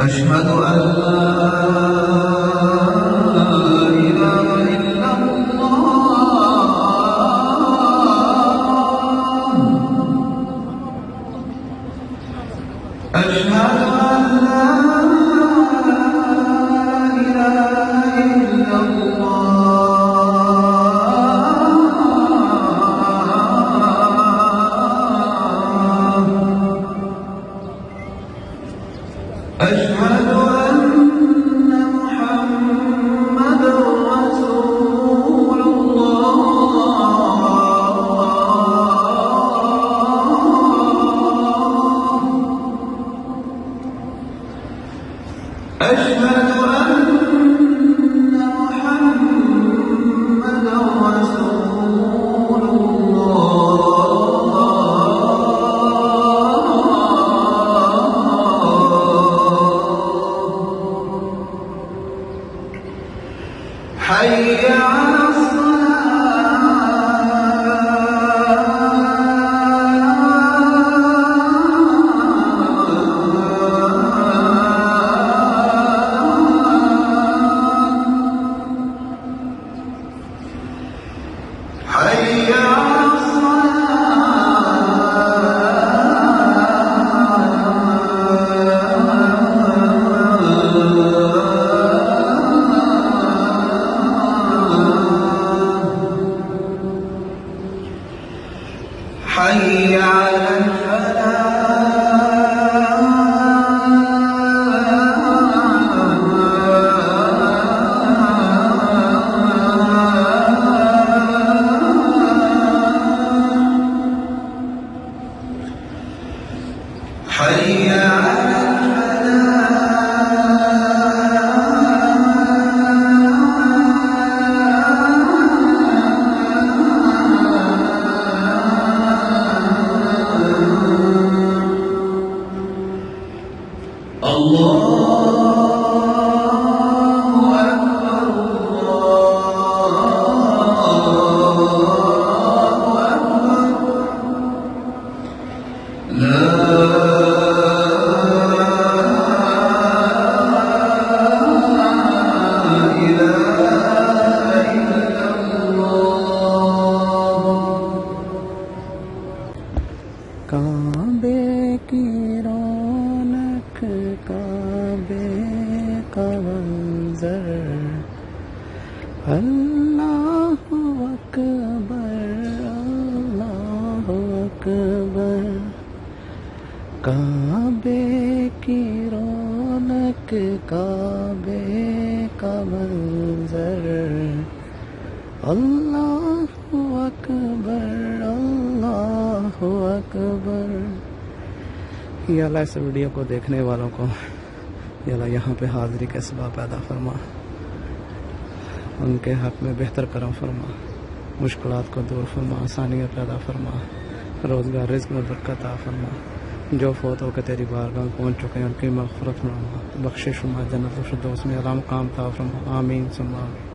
أشهد أن لا إله إلا الله. أشهد أن لا إله إلا الله. أشهد أن محمدًا رسول الله. أشهد أن محمدًا رسول الله. حي على حي على حي على حي على الله أكبر الله أكبر. لا إله إلا الله. काबे की रौनक काबे का मंजर अल्लाहु अकबर अल्लाहु अकबर। काबे की रौनक काबे का मंजर अल्लाहु अकबर अल्लाहु अकबर। या अल्लाह इस वीडियो को देखने वालों को या अल्लाह यहाँ पे हाज़िरी के सबब पैदा फरमा, उनके हक़ में बेहतर करम फरमा, मुश्किलात को दूर फरमा, आसानियाँ पैदा फरमा, रोज़गार रिज़्क़ में बरकत अता फरमा। जो फ़ौत होकर तेरी बारगाह में पहुँच चुके हैं उनकी मग़फ़िरत फरमा, बख्शिश फरमा, जन्नत फ़िरदौस में आला मुक़ाम अता फरमा। आमीन सुम्मा आमीन।